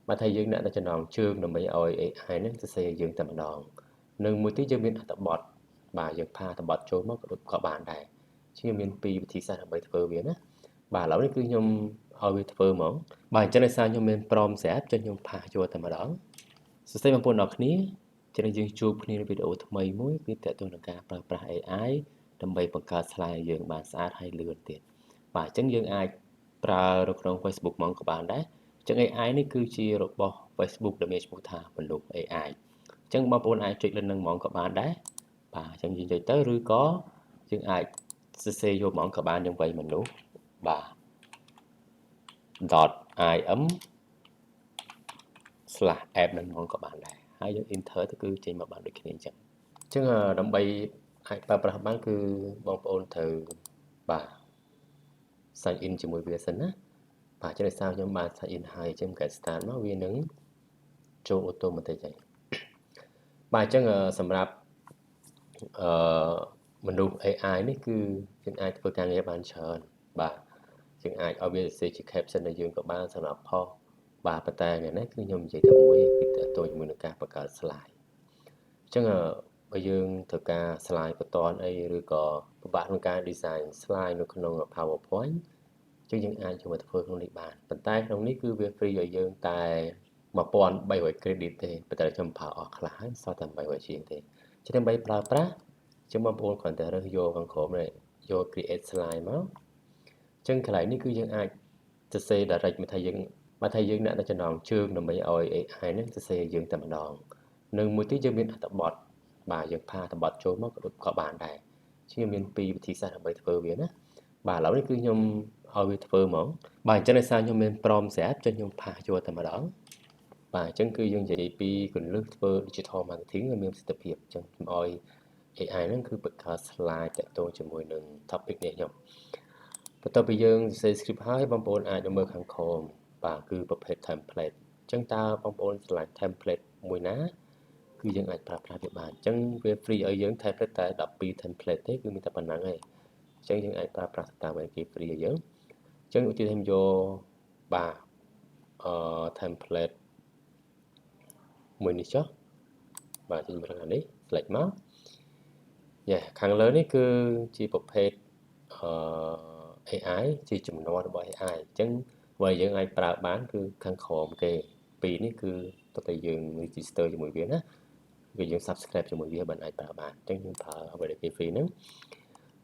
បើថាយើងអ្នកចំណងជើងដើម្បីឲ្យ AI ហ្នឹងសរសេរយើងតែម្ដងនិងមួយទៀតយើងមានអត្ថបទបាទយើងផាអត្ថបទចូលមកក៏បានដែរជាមានពីរវិធីសាស្ត្រដើម្បីធ្វើវាណាបាទឥឡូវនេះគឺខ្ញុំឲ្យវាធ្វើហ្មងបាទអញ្ចឹងដោយសារខ្ញុំមានព្រមស្រាប់ចុះខ្ញុំផាចូលតែម្ដងសួស្តីបងប្អូនអរគ្នាចឹងយើងជួបគ្នានៅវីដេអូថ្មីមួយគឺតើតើនឹងការប្រើប្រាស់ AI ដើម្បីបង្កើត slide យើងបានស្អាតហើយលឿនទៀតបាទអញ្ចឹងយើងអាចប្រើនៅក្នុង Facebook ហ្មងក៏បានដែរអញ្ចឹង AI នេះគឺជារបស់ Facebook ដែលមានឈ្មោះថាមនុស្ស AI អញ្ចឹងបងប្អូនអាចចុចលើនឹងហ្មងក៏បានដែរបាទអញ្ចឹងយើងចុចទៅឬក៏យើងអាចសរសេរយកហ្មងក៏បានយើងវាយមនុស្សបាទ .im/app នឹងហ្មងក៏បានដែរហើយយើង enter ទៅគឺចេញមកបានដូចគ្នាអញ្ចឹងដើម្បីអាចប្រើប្រាស់បានគឺបងប្អូនត្រូវបាទ sign in ជាមួយវាសិនណាបាទចឹងដោយសារខ្ញុំបាន sign in ហើយចឹងគេ start មកវានឹងចូល automatic ហើយបាទអញ្ចឹងសម្រាប់អឺមនុស្ស AI នេះគឺយើងអាចធ្វើការងារបានច្រើនបាទយើងអាចឲ្យវាសរសេរជា caption ឲ្យយើងក៏បានសម្រាប់ post បាទប៉ុន្តែថ្ងៃនេះគឺខ្ញុំនិយាយតែមួយគឺតើតើជាមួយនឹងការបង្កើត slide អញ្ចឹងបើយើងត្រូវការ slide បន្តអីឬក៏ពិបាកក្នុងការ design slide នៅក្នុង PowerPoint អញ្ចឹងយើងអាចយកមកធ្វើក្នុងនេះបានប៉ុន្តែក្នុងនេះគឺវា free ឲ្យយើងតែ1300 credit ទេប៉ុន្តែខ្ញុំប្រើអស់ខ្លះហើយសល់តែ800ជាងទេចឹងដើម្បីប្រើប្រាស់ចឹងបងប្អូនគ្រាន់តែរើសយកខាងក្រោមនេះយក create slide មកចឹងកន្លែងនេះគឺយើងអាចសរសេរ direct មកថាយើងអ្នកនៅចំណងជើងដើម្បីឲ្យ AI ហ្នឹងសរសេរយើងតែម្ដងនិងមួយទៀតយើងមានអត្ថបទបាទយើងផាអត្ថបទចូលមកក៏បានដែរជាមានពីរវិធីសាស្ត្រដើម្បីធ្វើវាណាបាទឥឡូវនេះគឺខ្ញុំឲ្យវាធ្វើហ្មងបាទអញ្ចឹងដោយសារខ្ញុំមានព្រមស្រាប់ចុះខ្ញុំផាចូលតែម្ដងបាទអញ្ចឹងគឺយើងនិយាយពីគន្លឹះធ្វើ digital marketing ឲ្យមានប្រសិទ្ធភាពអញ្ចឹងខ្ញុំឲ្យ AI ហ្នឹងគឺបង្កើត slide តាក់ទងជាមួយនឹង topic នេះខ្ញុំបន្ទាប់ពីយើងសរសេរ script ហើយបងប្អូនអាចមើលខាងក្រោមបាទគឺប្រភេទ template អញ្ចឹងតើបងប្អូនឆ្លាញ់ template មួយណាគឺយើងអាចប្រើប្រាស់វាបានអញ្ចឹងវា free ឲ្យយើង template តែ12 template ទេគឺមានតែប៉ុណ្្នឹងឯងអញ្ចឹងយើងអាចប្រើប្រាស់តាមគេ free ឲ្យយើងអញ្ចឹងឧទាហរណ៍ខ្ញុំយកបាទtemplate មួយនេះចុះបាទចេញមកខាងនេះ select មកខាងលើនេះគឺជាប្រភេទAI ជាចំនួនរបស់ AI អញ្ចឹងបើយើងអាចប្រើបានគឺខាងក្រោមគេពីរនេះគឺតើតើយើង register ជាមួយវាណាគឺយើង subscribe ជាមួយវាបានអាចប្រើបានអញ្ចឹងយើងប្រើអ្វីដែលគេ free ហ្នឹង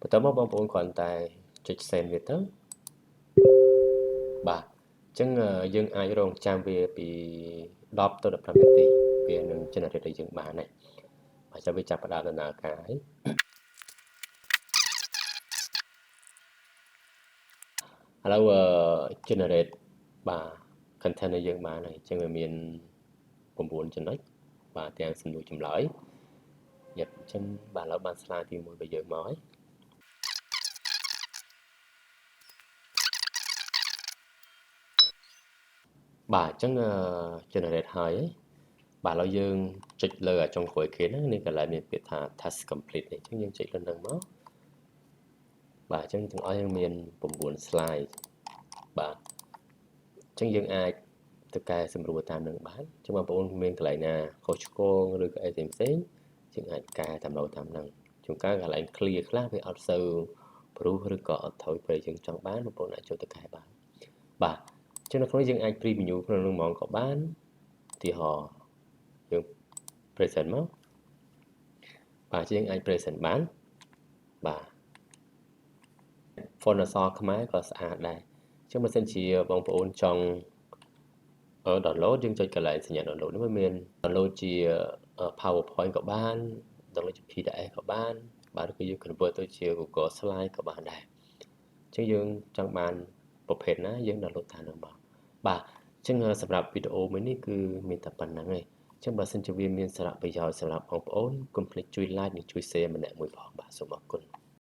បន្ទាប់មកបងប្អូនគ្រាន់តែចុច send វាទៅបាទអញ្ចឹងយើងអាចរងចាំវាពី10ទៅ15នាទីវានឹង generate ឲ្យយើងបានហើយបាទចាំវាចាប់ផ្ដើមដំណើរការហើយឥឡូវgenerate បាទ content ឲ្យយើងបានហើយអញ្ចឹងវាមាន9ចំណុចបាទទាំងសំណួរចម្លើយអញ្ចឹងបាទឥឡូវបាន slide ទី1របស់យើងមកហើយបាទអញ្ចឹងgenerate ហើយបាទឥឡូវយើងចុចលើចុងក្រោយគេហ្នឹងនេះកន្លែងមានពាក្យថា task complete អញ្ចឹងយើងចុចលើហ្នឹងមកបាទអញ្ចឹងទាំងអស់យើងមាន9 slide បាទអញ្ចឹងយើងអាចទៅកែសម្រួលតាមនឹងបានអញ្ចឹងបងប្អូនមានកន្លែងណាខុសឆ្គងឬក៏អីផ្សេងយើងអាចកែតាមហ្នឹងជួនកាលកន្លែង clear ខ្លះវាអត់សូវព្រោះឬក៏អត់ត្រូវពេលយើងចង់បានបងប្អូនអាចចូលទៅកែបានបាទអញ្ចឹងនៅក្នុងយើងអាច preview ក្នុងនឹងហ្មងក៏បានឧទាហរណ៍យើង present មកបាទយើងអាច present បានបាទ font អក្សរខ្មែរក៏ស្អាតដែរអញ្ចឹងបើសិនជាបងប្អូនចង់download យើងចុចកន្លែងសញ្ញា download នេះវាមាន download ជា PowerPoint ក៏បាន download ជា PDF ក៏បានបាទឬក៏យើង convert ទៅជា Google Slide ក៏បានដែរអញ្ចឹងយើងចង់បានប្រភេទណាយើង download តាមនោះមកបាទអញ្ចឹងសម្រាប់វីដេអូមួយនេះគឺមានតែប៉ុណ្្នឹងឯងអញ្ចឹងបើសិនជាវាមានសារៈប្រយោជន៍សម្រាប់បងប្អូនកុំភ្លេចជួយ like និងជួយ share ម្នាក់មួយផងបាទសូមអរគុណ